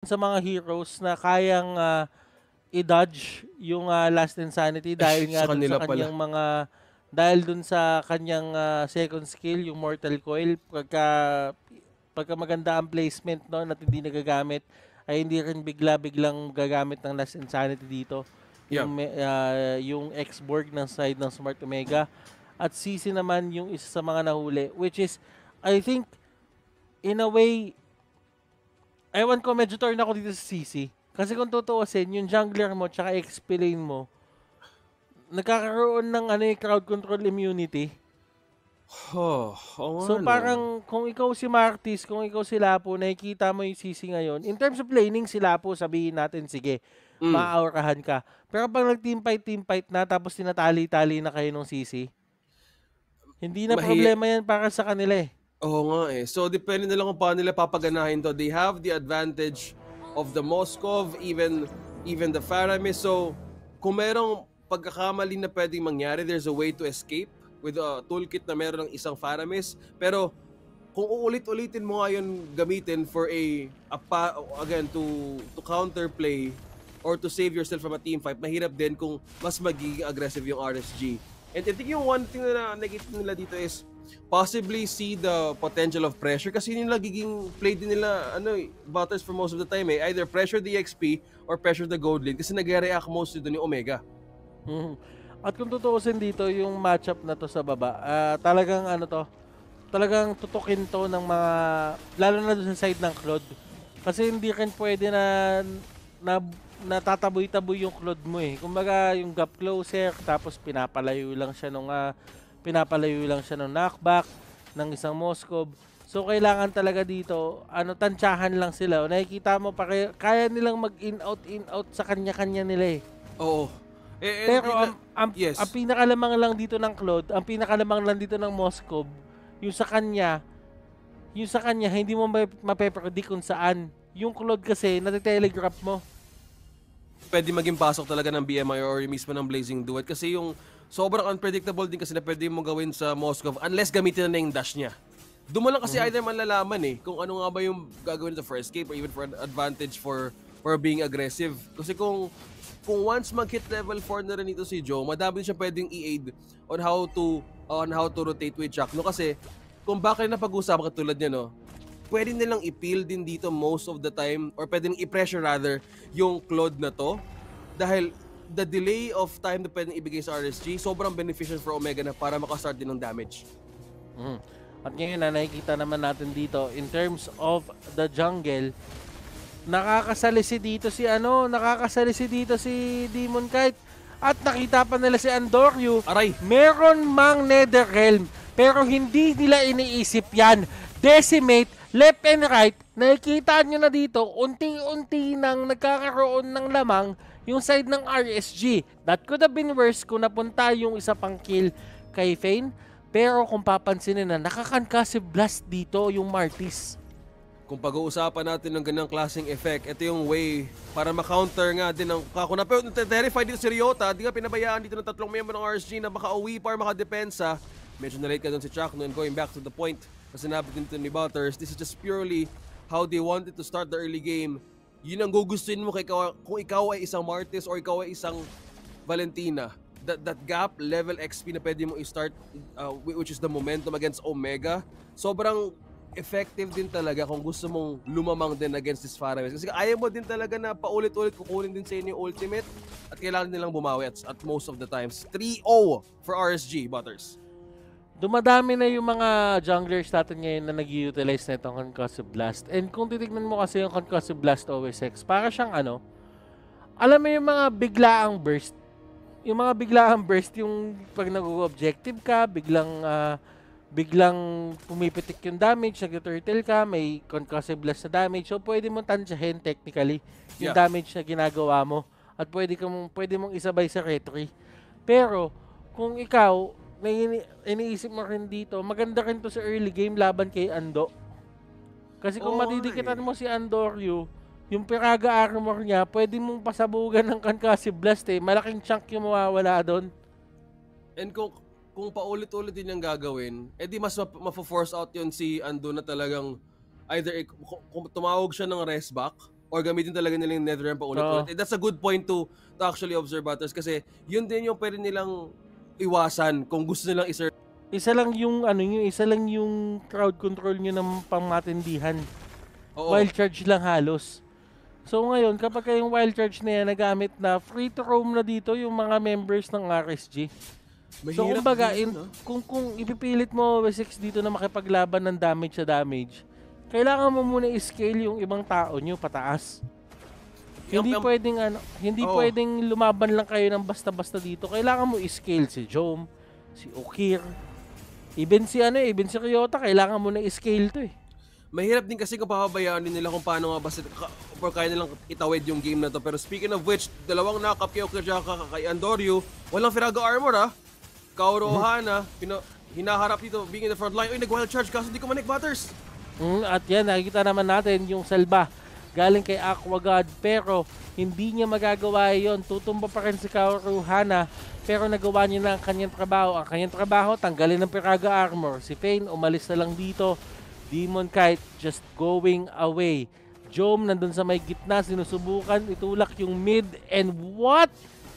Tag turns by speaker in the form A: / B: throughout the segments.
A: sa mga heroes na kayang i-dodge yung Last Insanity dahil nga
B: Sa
A: dun sa
B: kanila pala.
A: kanyang dahil dun sa kanyang second skill, yung Mortal Coil, pagka maganda ang placement no at hindi nagagamit, ay hindi rin bigla-biglang gagamit ng Last Insanity dito.
B: Yeah.
A: Yung X-Borg ng side ng Smart Omega at CC naman yung isa sa mga nahuli, which is I think in a way, ewan ko, medyo torn ako dito sa CC. Kasi kung tutuusin, yung jungler mo tsaka XP lane mo, nagkakaroon ng crowd control immunity.
B: Oo
A: So
B: nga, no.
A: parang kung ikaw si Martis, kung ikaw si Lapo, nakikita mo yung CC ngayon, in terms of laning, si Lapo, sabihin natin, sige,
B: Mm.
A: maaurahan ka. Pero pag team fight na, tapos tinatali-tali na kayo ng CC, hindi na
B: Mahi
A: problema yan para sa kanila eh.
B: Oo nga eh. So, depende na lang kung paano nila papaganahin to. They have the advantage of the Moskov, even the Faramis. So, kung merong pagkakamali na pwedeng mangyari, there's a way to escape with a toolkit na meron ng isang Faramis. Pero, kung uulit-ulitin mo ngayon gamitin for again, to counterplay or to save yourself from a team fight, mahirap din kung mas magiging aggressive yung RSG. And I think yung one thing na nakikita nila dito is possibly see the potential of pressure kasi yun yung nagiging play din nila Butters for most of the time eh. Either pressure the XP or pressure the gold lane kasi nag-react mostly doon yung Omega.
A: Mhm. At kung tutuusin dito, yung matchup na to sa baba, talagang talagang tutukin to ng mga, lalo na doon sa side ng Claude. Kasi hindi rin pwede na natataboy-taboy yung Claude mo eh. Kumbaga yung gap closer, tapos pinapalayo lang siya ng knockback ng isang Moskov. So kailangan talaga dito, tantsahan lang sila. O, nakikita mo pa kaya nilang in out sa kanya-kanya nila eh.
B: Oo.
A: Pero
B: yes.
A: ang pinakalamang lang dito ng Claude, ang pinakalamang lang dito ng Moskov, yung sa kanya, hindi mo mape-predict kung saan. Yung Claude kasi, nati-telegraph mo.
B: Pwede maging pasok talaga ng BMI or mismo ng Blazing Duet kasi yung sobrang unpredictable din kasi na pwede mo gawin sa Moskov unless gamitin na yung dash niya. Doon mo lang kasi either malalaman eh kung ano nga ba yung gagawin sa first escape or even for an advantage for being aggressive. Kasi kung once mag-hit level 4 na rin ito si Joe, madami siya pwedeng i-aid on how to rotate with Chuck. No, kasi kung bakit na pag-usapan katulad niya, no, pwede nilang i-peel din dito most of the time or pwede nilang i-pressure rather yung Claude na to dahil the delay of time na pwedeng ibigay sa RSG sobrang beneficial for Omega na para makastart din ng damage.
A: At ngayon na nakikita naman natin dito in terms of the jungle, nakakasalisi dito si Demon Kite at nakita pa nila si Andoryu.
B: Aray!
A: Meron mang Netherrealm pero hindi nila iniisip yan. Decimate, left and right, nakikita nyo na dito, unti-unti nang nagkakaroon ng lamang yung side ng RSG. That could have been worse kung napunta yung isa pang kill kay Fane. Pero kung papansinin na, nakakoncussive blast dito yung Martis.
B: Kung pag-uusapan natin ng ganang klaseng effect, ito yung way para ma-counter nga din ng Kakuna. Pero terrified dito si Ryota, di nga pinabayaan dito ng tatlong member ng RSG na makauwi para makadepensa. Medyo na-late ka doon si Chuck and going back to the point na sinabi dito ni Butters, this is just purely how they wanted to start the early game. Yun ang gugustuhin mo kung ikaw ay isang Martis or ikaw ay isang Valentina. That gap level XP na pwede mo i-start, which is the momentum against Omega, sobrang effective din talaga kung gusto mong lumamang din against this Faramis. Kasi ayaw mo din talaga na paulit-ulit kukunin din sa inyo yung ultimate at kailangan nilang bumawi at most of the times. 3-0 for RSG, Butters.
A: Dumadami na yung mga junglers natin ngayon na nag-utilize na itong Concussive Blast. And kung titignan mo kasi yung Concussive Blast OSX, para siyang alam mo yung mga biglaang burst. Yung mga biglaang burst, yung pag nag-objective ka, biglang pumipitik yung damage, nag-turtle ka, may Concussive Blast na damage. So pwede mong tansyahin technically yung damage na ginagawa mo. At pwede mong isabay sa retry. Pero kung ikaw, iniisip mo rin dito, maganda rin to sa early game laban kay Ando. Kasi kung madidikitan mo si Andoryu, yung Piraga armor niya, pwede mong pasabugan ng Concussive Blast eh. Malaking chunk yung mawawala doon.
B: And kung paulit-ulit din yung gagawin, edi mas ma-force out yun si Ando na talagang either kung tumawag siya ng rest back or gamitin talaga nila yung Netherrealm pa ulit-ulit. That's a good point to actually observe, Butters, kasi yun din yung pwede nilang iwasan kung gusto nilang
A: Isa lang yung isa lang yung crowd control niyo ng pangmatindihan.
B: Oo.
A: Wild charge lang halos. So ngayon, kapag yung wild charge na yan nagamit na, free to roam na dito yung mga members ng RSG. So kumbaga, kung ipipilit mo OS6 dito na makipaglaban ng damage sa damage, kailangan mo muna i-scale yung ibang tao nyo pataas. Hindi pwedeng lumaban lang kayo ng basta-basta dito. Kailangan mo i-scale si Jom, si Okir, even si Ryota, kailangan mo na i-scale to eh.
B: Mahirap din kasi kung papabayaan din nila kung paano nga ba or kaya nilang itawid yung game na to. Pero speaking of which, dalawang knock-up kay Okirjaka kay Andoryu, walang Firaga armor ha. Kaoru Hana, hinaharap dito, being in the front line. Uy, nag-wild charge kaso hindi ko manik, Butters.
A: At yan, nakikita naman natin yung salba galing kay Aqua God, pero hindi niya magagawa yon. Tutumba pa rin si Kaoru Hana, pero nagawa niya na ang kanyang trabaho. Ang kanyang trabaho, tanggalin ng Firaga armor. Si Fane, umalis na lang dito. Demon Kite just going away. Jom nandun sa may gitna, sinusubukan itulak yung mid, and what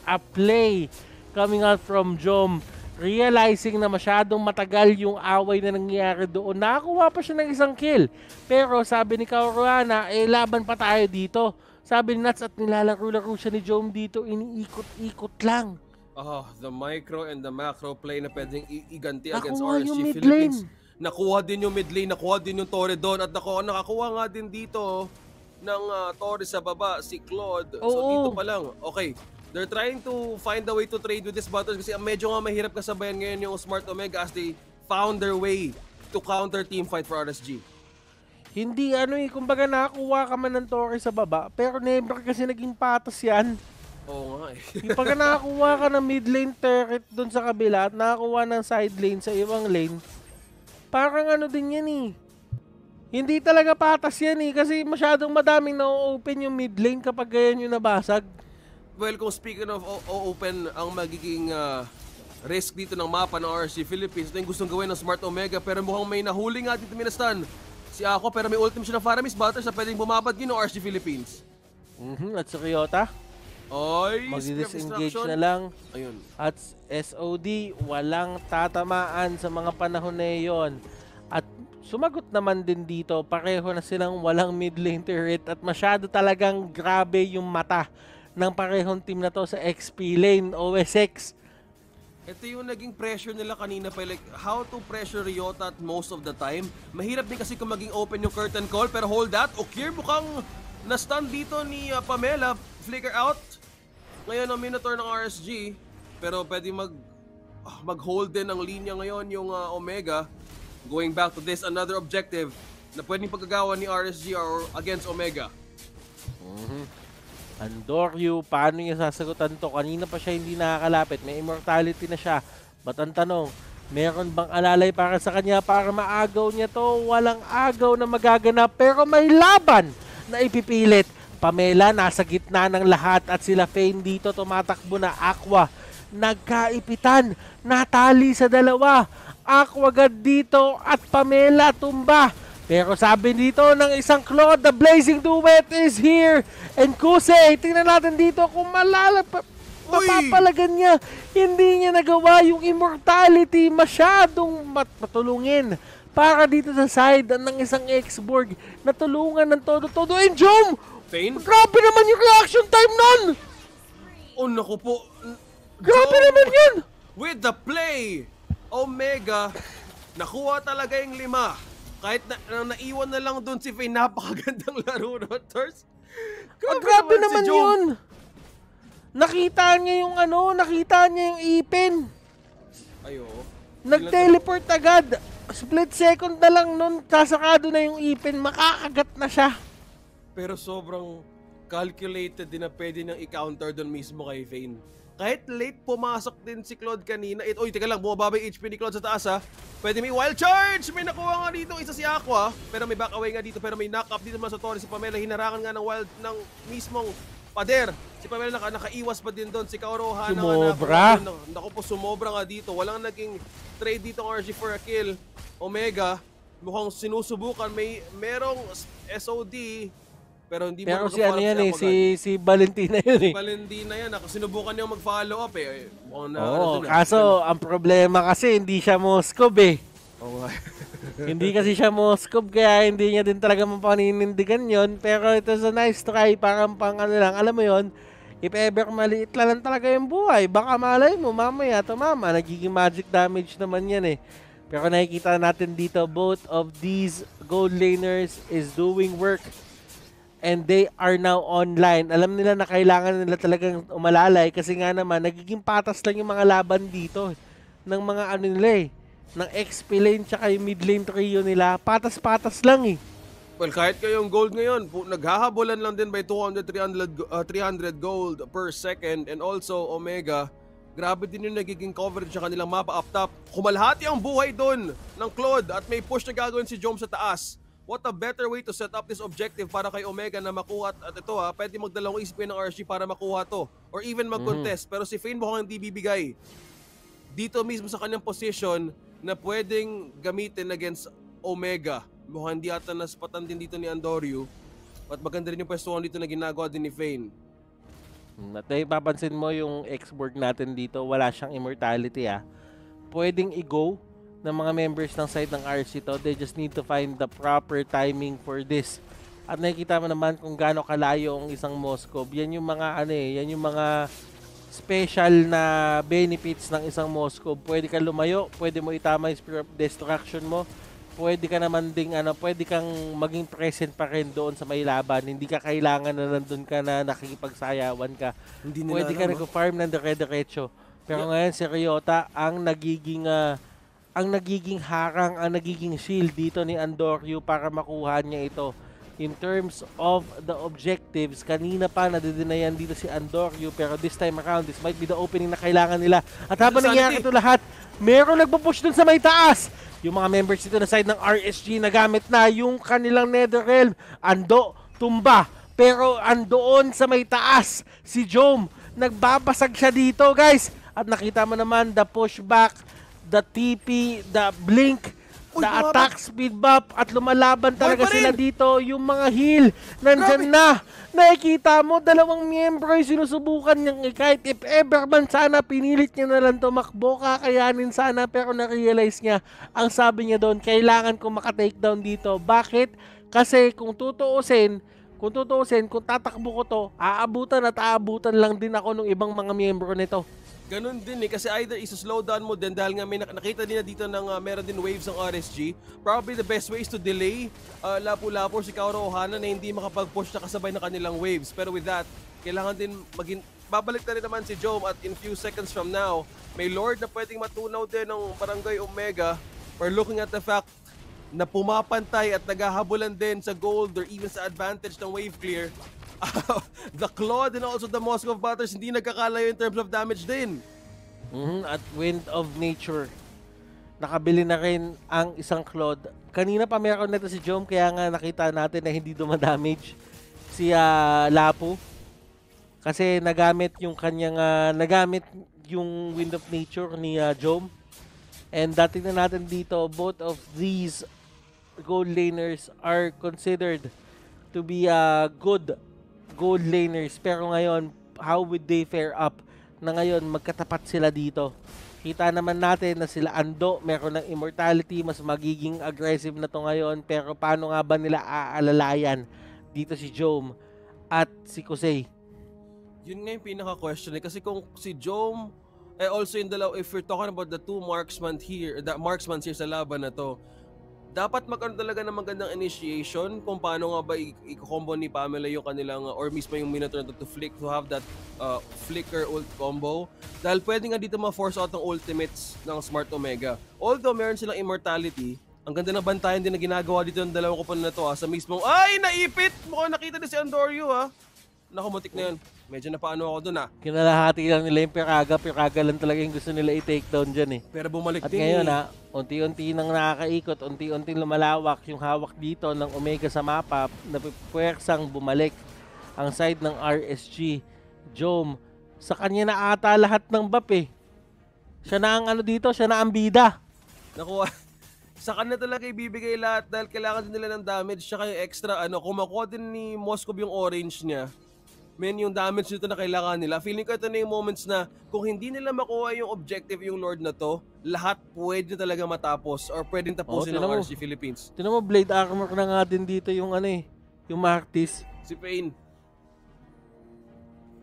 A: a play coming out from Jom. Realizing na masyadong matagal yung away na nangyayari doon. Nakakuha pa siya ng isang kill. Pero sabi ni Kaoru Hana, laban pa tayo dito. Sabi ni Nuts at nilalaro-laro siya ni Jom dito, iniikot-ikot lang.
B: The micro and the macro play na pwedeng iganti against
A: Nakuha
B: RSG
A: yung mid
B: Philippines.
A: lane.
B: Nakuha din yung mid lane, nakuha din yung Torre doon, at nakakuha nga din dito ng Torre sa baba, si Claude. So dito pa lang, okay. They're trying to find a way to trade with this Butters kasi medyo nga mahirap kasabayan ngayon yung Smart Omega as they found their way to counter team fight for RSG.
A: Hindi kumbaga nakakuha ka man ng Torre sa baba, pero never kasi naging patas yan.
B: Oo nga eh.
A: Pagka nakakuha ka ng mid lane turret doon sa kabila at nakakuha ng side lane sa ibang lane, parang din yan eh. Hindi talaga patas yan eh kasi masyadong madaming na-open yung mid lane kapag ganyan yung nabasag.
B: Well, kung speaking of open, ang magiging risk dito ng mapa ng RSG Philippines, ito yung gustong gawin ng Smart Omega, pero mukhang may nahuli nga dito Minastan. Si Ako, pero may ultim siya ng Faramis Butters na pwedeng bumabad din ng RSG Philippines.
A: At si Ryota?
B: Oy,
A: magdi-disengage na lang.
B: Ayun.
A: At SOD, walang tatamaan sa mga panahon na iyon. At sumagot naman din dito, pareho na silang walang mid lane turret at masyado talagang grabe yung mata ng parehong team na to sa XP lane, OSX.
B: Ito yung naging pressure nila kanina pa, like how to pressure Ryota at most of the time. Mahirap din kasi kung maging open yung curtain call, pero hold that. Okir mukhang na-stun dito ni Pamela, flicker out. Ngayon ang Minotaur ng RSG, pero pwede mag-hold din ang linya ngayon yung Omega. Going back to this, another objective na pwedeng pagkagawa ni RSG or against Omega.
A: Andoryu, paano niya sasagutan to? Kanina pa siya hindi nakakalapit, may immortality na siya. Ba't ang tanong, meron bang alalay para sa kanya para maagaw niya to? Walang agaw na magaganap, pero may laban na ipipilit. Pamela nasa gitna ng lahat at sila Fane dito tumatakbo na. Aqua nagkaipitan, natali sa dalawa. Aqua agad dito at Pamela tumba. Pero sabi dito ng isang Claude, the Blazing Duet is here. And Kusei, tingnan natin dito kung mapapalagan niya. Hindi niya nagawa yung immortality, masyadong matulungin. Para dito sa side ng isang X-Borg, natulungan ng todo-todo. And Jom!
B: Fane?
A: Grabe naman yung reaction time nun!
B: Oh naku po.
A: Grabe naman yun!
B: With the play, Omega, nakuha talaga yung 5. Kahit naiwan na lang doon si Fane, napakagandang laro, Rotters.
A: Grabe naman yun! Nakita niya yung nakita niya yung ipin.
B: Ayo.
A: Nag-teleport agad. Split second na lang nun, sasakado na yung ipin, makakagat na siya.
B: Pero sobrang calculated din na pwede nang i-counter doon mismo kay Fane. Kahit late pumasok din si Claude kanina. Uy, teka lang, bumababa yung HP ni Claude sa taas ha. Pwede may wild charge! May nakuha nga dito isa si Aqua. Pero may back away nga dito. Pero may knock up dito naman sa Torre si Pamela. Hinarangan nga ng wild ng mismong pader. Si Pamela nakaiwas pa din doon. Si Kaoru Hana
A: sumobra.
B: Naku po, sumobra nga dito. Walang naging trade dito ng RG for a kill. Omega, mukhang sinusubukan. Merong SOD. pero hindi
A: Pero
B: mo
A: si ano yan eh,
B: si Aquagod.
A: si Valentina yun eh.
B: Valentina yan, sinubukan niyang mag-follow up eh. Mukhang na,
A: Oo,
B: dun,
A: kaso ang problema kasi hindi siya Moskov eh.
B: Oo nga.
A: Hindi kasi siya Moskov kaya hindi niya din talaga mapaninindigan yon. Pero it was a nice try, parang pang ano lang, alam mo yon. If ever maliit lang talaga yung buhay, baka malay mo mamaya tumama, nagiging magic damage naman yan eh. Pero nakikita natin dito, both of these gold laners is doing work. And they are now online. Alam nila na kailangan nila talagang umalalay kasi nga naman, nagiging patas lang yung mga laban dito. Ng mga ano nila eh. Ng XP lane tsaka yung mid lane trio nila. Patas-patas lang eh.
B: Well, kahit kayong gold ngayon, naghahabulan lang din by 200, 300 gold per second. And also, Omega, grabe din yung nagiging coverage sa kanilang mapa up top. Kumalhati ang buhay doon ng Claude at may push na gagawin si Jom sa taas. What a better way to set up this objective para kay Omega na makuha. At ito pwede magdalawang isip ng RSG para makuha to. Or even mag-contest. Pero si Fane mukhang hindi bibigay. Dito mismo sa kanyang position na pwedeng gamitin against Omega. Mukhang hindi ata naspatan din dito ni Andoryu. At maganda rin yung pwestuhan dito na ginagawa din ni Fane.
A: At papansin mo yung X-Borg natin dito, wala siyang immortality Pwedeng i-go ng mga members ng side ng RC to. They just need to find the proper timing for this. At nakikita mo naman kung gaano kalayo ang isang Moskov. Yan yung mga yan yung mga special na benefits ng isang Moskov. Pwede kang lumayo, pwede mo itama yung Spear of Destruction mo. Pwede ka naman ding pwede kang maging present pa rin doon sa may laban. Hindi ka kailangan na nandun ka na nakikipagsayawan ka.
B: Hindi
A: Pwede ka nag-farm ng dire-diretso. Pero ngayon si Ryota ang nagiging harang, ang nagiging shield dito ni Andoryu para makuha niya ito. In terms of the objectives, kanina pa nadidinayan dito si Andoryu pero this time around, this might be the opening na kailangan nila. At habang nangyayari ito lahat, meron nagpo-push dun sa may taas. Yung mga members dito na side ng RSG nagamit na yung kanilang Netherrealm. Ando, tumba. Pero andoon sa may taas, si Jom, nagbabasag siya dito guys. At nakita mo naman the pushback, the TP, the blink, the attack speed buff at lumalaban talaga sila dito. Yung mga heal, nandyan na. Nakikita mo, dalawang miyembro yung sinusubukan niyang kahit if ever man sana pinilit niya na lang tumakbo, kakayanin sana pero na-realize niya, ang sabi niya doon, kailangan ko maka-takedown dito. Bakit? Kasi kung tutuusin, kung tatakbo ko to, aabutan lang din ako ng ibang mga miyembro nito.
B: Ganun din kasi either isa-slow down mo din dahil nga may nakita din na dito ng meron din waves ng RSG. Probably the best way is to delay Lapu-Lapu si Kaoru Ohana na hindi makapag-push na kasabay ng kanilang waves. Pero with that, kailangan din babalik na rin naman si Jom at in few seconds from now, may Lord na pwedeng matunaw din ng Barangay Omega. We're looking at the fact na pumapantay at naghahabulan din sa gold or even sa advantage ng wave clear. The Claude and also the Moscow Butters hindi nagkakalayo in terms of damage din.
A: At Wind of Nature, nakabili na rin ang isang Claude. Kanina pa meron nito si Jom kaya nga nakita natin na hindi dumadamage si Lapu. Kasi nagamit yung kanyang nagamit yung Wind of Nature ni Jom. And dati na natin dito, both of these gold laners are considered to be good gold laners. Pero ngayon, how would they fare up na ngayon magkatapat sila dito? Kita naman natin na sila Ando, meron ng immortality, mas magiging aggressive na to ngayon. Pero paano nga ba nila aalalayan dito si Jom at si Kusei?
B: Yun nga yung pinaka-question kasi kung si Jom, also in the if we're talking about the two marksmen here, the marksmen here sa laban na to, dapat magkaroon talaga ng magandang initiation kung paano nga ba i-combo ni Pamela yung kanilang or mismo yung Minotaur to flick to have that flicker ult combo dahil pwede nga dito ma-force out ng ultimates ng Smart Omega. Although meron silang immortality, ang ganda ng bantayan din na ginagawa dito ng dalawang kupon na to sa mismong naipit! Mukhang nakita din si Andoryu Nakumutik na yun. Medyo napaano ako dun
A: Kinalahati lang nila yung Piraga lang talaga yung gusto nila i-takedown dyan
B: Pero bumalik
A: At
B: din
A: ngayon unti-unti nang nakakaikot, unti-unti lumalawak yung hawak dito ng Omega sa mapa, napupuwersang bumalik ang side ng RSG. Jom, sa kanya na ata lahat ng buff Siya na ang dito, siya na ang bida.
B: Nakuha. sa kanila talaga ibibigay lahat dahil kailangan din nila ng damage tsaka yung extra kung makuha din ni Moskov yung orange niya, yung damage nito na kailangan nila. Feeling ko ito na yung moments na kung hindi nila makuha yung objective yung Lord na to, lahat pwede talaga matapos or pwedeng tapusin ng RSG Philippines.
A: Tinan mo, blade armor na nga din dito yung yung Martis.
B: Si Pain.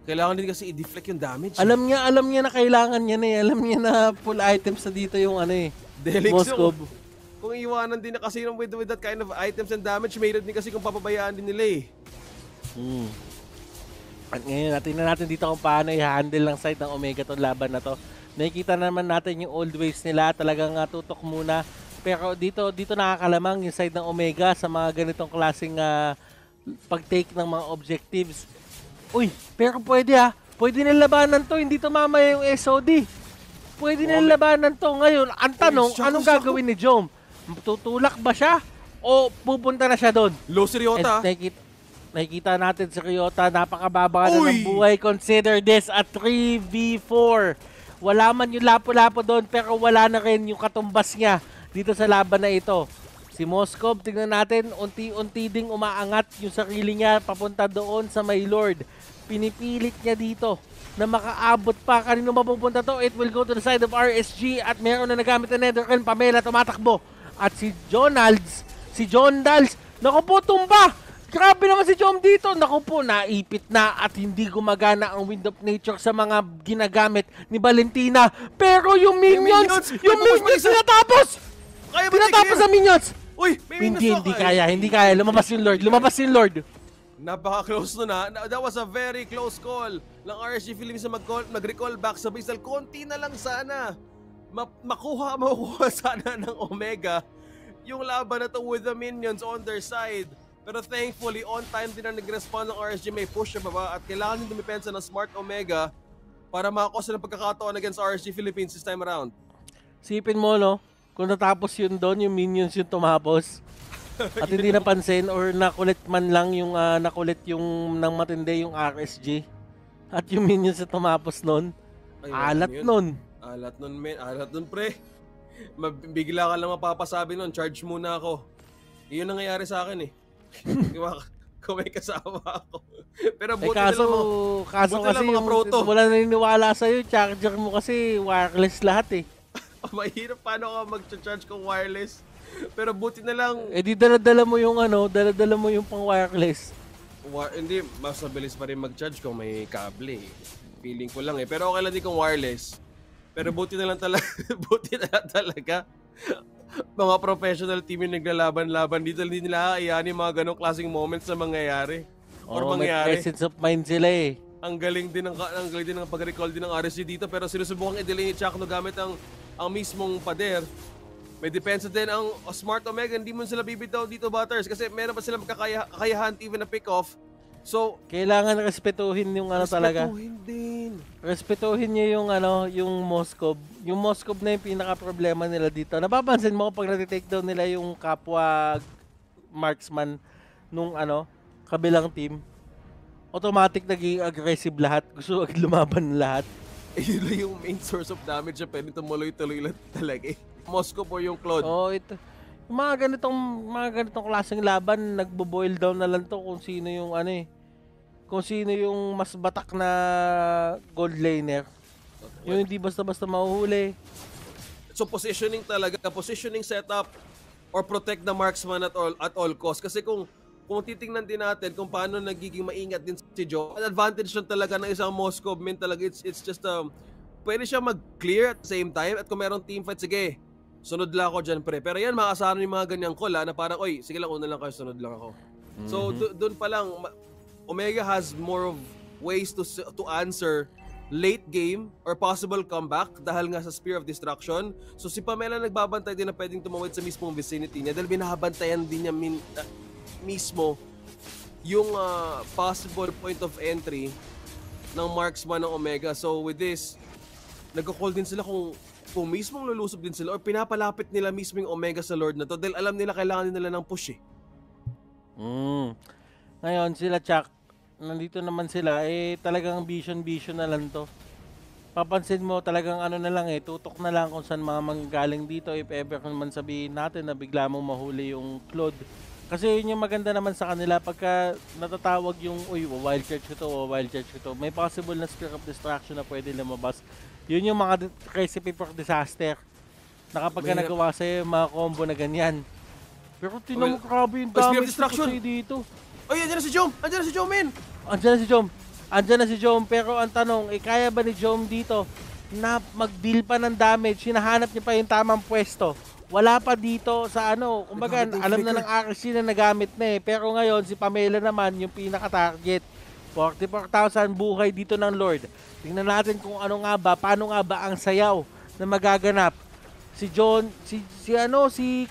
B: Kailangan din kasi i-deflect yung damage.
A: Alam niya na kailangan niya Alam niya na full items na dito yung
B: Delix
A: Moskov.
B: Kung iwanan din na kasi with that kind of items and damage, mayroon din kasi kung papabayaan din nila
A: At ngayon, tingnan natin dito kung paano i-handle ng side ng Omega tong laban na to. Nakikita naman natin yung old ways nila, talagang tutok muna. Pero dito nakakalamang yung side ng Omega sa mga ganitong klaseng pag-take ng mga objectives. Uy, pero pwede pwede nilabanan to, hindi to mamaya yung SOD. Pwede nilabanan to ngayon. Ang tanong, anong gagawin ni Jom? Tutulak ba siya? O pupunta na siya doon?
B: Low si Ryota.
A: Nakikita natin si Ryota, napakababa na ng buhay. Consider this a 3v4. Wala man yung lapo-lapo doon, pero wala na rin yung katumbas niya dito sa laban na ito. Si Moskov, tingnan natin, unti-unti ding umaangat yung sarili niya papunta doon sa may Lord. Pinipilit niya dito na makaabot pa. Kanino mapupunta to? It will go to the side of RSG at meron na nagamit na Netherken. Pamela tumatakbo. At si John Dals, naku po, tumba! Grabe naman si Jom dito. Naku po, naipit na at hindi gumagana ang Wind of Nature sa mga ginagamit ni Valentina. Pero yung minions tinatapos! Tinatapos ang minions!
B: Uy, may
A: Hindi kaya. Lumabas yung Lord.
B: Napaka-close nun That was a very close call ng RSG Philippines na mag-recall back sa base. Konti na lang sana. Makuha sana ng Omega yung laban na to with the minions on their side. Pero thankfully, on time din na nag-respond ng RSG. May push sa baba at kailangan din dumipensa ng Smart Omega para makakosa ng pagkakataon against RSG Philippines this time around.
A: Sipin mo, kung natapos yun doon, yung minions yung tumapos. At hindi napansin or nakulit man lang yung nang matindi yung RSG. At yung minions yung tumapos noon. Alat nun, pre. Bigla ka lang mapapasabi nun, charge muna ako. Iyon ang nangyayari sa akin kung may kasama ako. Pero buti kaso
B: buti
A: kasi
B: mga proto.
A: Wala naniniwala sa'yo, charger mo kasi wireless lahat
B: Mahirap paano ka mag-charge kung wireless. Pero buti na lang.
A: Di dala-dala mo yung dala-dala mo yung pang wireless.
B: Hindi, mas mabilis pa rin mag-charge kung may kable. Feeling ko lang Pero okay lang din kung wireless. Pero buti na lang talaga. Mga professional team yung naglalaban-laban dito, hindi nila kaayanin mga ganong klaseng moments na mangyayari.
A: May presence of mind sila
B: Ang galing din ng pag-recall din ng RSG dito, pero sinusubukan i-delay ni Chakno gamit ang mismong pader. May depensa din ang Smart Omega, hindi mo sila bibitaw dito, Butters, kasi meron pa silang kakayahan even na pick-off. So,
A: kailangan respetuhin yung talaga.
B: Respetuhin din.
A: Respetuhin niyo yung Moskov. Yung Moskov na yung pinaka-problema nila dito. Napapansin mo pag nati-take down nila yung kapwa marksman nung kabilang team, automatic naging aggressive lahat. Gusto lumaban lahat.
B: Yun lang yung main source of damage na pwede tumuloy-tuloy lang talaga Moskov or yung Claude.
A: Ito. Yung mga ganitong klaseng laban, nagbo-boil down na lang to kung sino yung kung sino yung mas batak na gold laner. Yung hindi basta-basta mahuhuli.
B: So positioning talaga, positioning setup or protect the marksman at all cost. Kasi kung titingnan din natin kung paano nagiging maingat din si Joe, advantage lang talaga ng isang Moskov talaga. It's just pwede siya mag-clear at the same time at kung merong teamfight, sige, sunod lang ako dyan, pre. Pero yan, makasama yung mga ganyang call na parang, oy, sige lang, una lang kayo, sunod lang ako. So, doon pa lang, Omega has more of ways to answer late game or possible comeback dahil nga sa Spear of Destruction. So, si Pamela nagbabantay din na pwedeng tumawid sa mismong vicinity niya dahil binabantayan din niya mismo yung possible point of entry ng marksman ng Omega. So, with this, nag-call din sila kung mismong lulusob din sila or pinapalapit nila mismo yung Omega sa Lord na to dahil alam nila kailangan din nila ng push Ngayon sila Chuck, nandito naman sila talagang vision na lang to.
A: papansin mo talagang ano na lang tutok na lang kung saan mga manggagaling dito if ever kung man sabihin natin na bigla mong mahuli yung Claude. Kasi yun yung maganda naman sa kanila pagka natatawag yung, uy, wild charge ko to, wild charge ko to. May possible na Spear of Destruction na pwede lumabas. Yun yung mga recipe for disaster. Na kapag ka nagawa sa'yo yung mga combo na ganyan. Pero tinan mo grabe yung
B: Spear of
A: damage
B: Destruction
A: ko dito.
B: Oy, andyan na si Jom! Andyan na si Jom, men!
A: Andyan na si Jom. Andyan na si Jom. Pero ang tanong, kaya ba ni Jom dito na mag-deal pa ng damage? Hinahanap niya pa yung tamang pwesto. Wala pa dito sa ano. Kumbaga, alam na ng accuracy na nagamit na Pero ngayon, si Pamela naman yung pinaka-target. 44,000 buhay dito ng Lord. Tingnan natin kung ano nga ba, paano nga ba ang sayaw na magaganap. Si John, si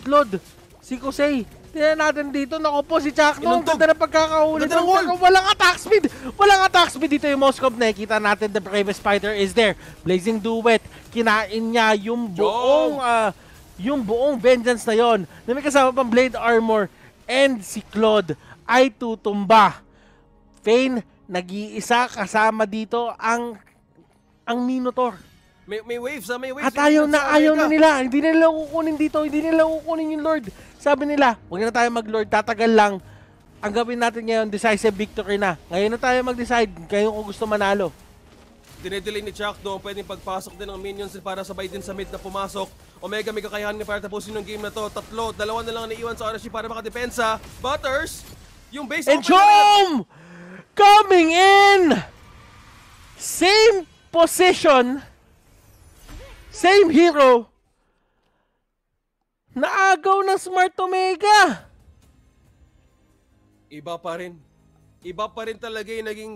A: Claude, si Kusei. Tingnan natin dito, naku po si Chuck no, ganda na pagkakahuli.
B: Ganda ng wall.
A: Walang attack speed. Walang attack speed dito yung Moskov. Nakikita natin the Brave Spider is there. Blazing Duet, kinain niya yung buong vengeance na yon. Na may kasama pang Blade Armor and si Claude ay tutumba. Fane, nag-iisa kasama dito ang Minotaur.
B: May waves may waves.
A: At ayaw na nila. Hindi na nila kukunin dito. Hindi nila kukunin yung Lord. Sabi nila, huwag na tayo mag-Lord. Tatagal lang. Ang gawin natin ngayon, decisive victory na. Ngayon na tayo mag-decide. Ngayon kung gusto manalo.
B: Dinedelay ni Chuck doon, pwedeng pagpasok din ng minions para sabay din sa mid na pumasok. Omega may kakayahan niya para tapusin yung game na to. Dalawa na lang naiwan sa RSG para makadepensa. Butters, yung base
A: And Chom! Coming in! Same position. Same hero. Naagaw ng Smart Omega.
B: Iba pa rin talaga yung naging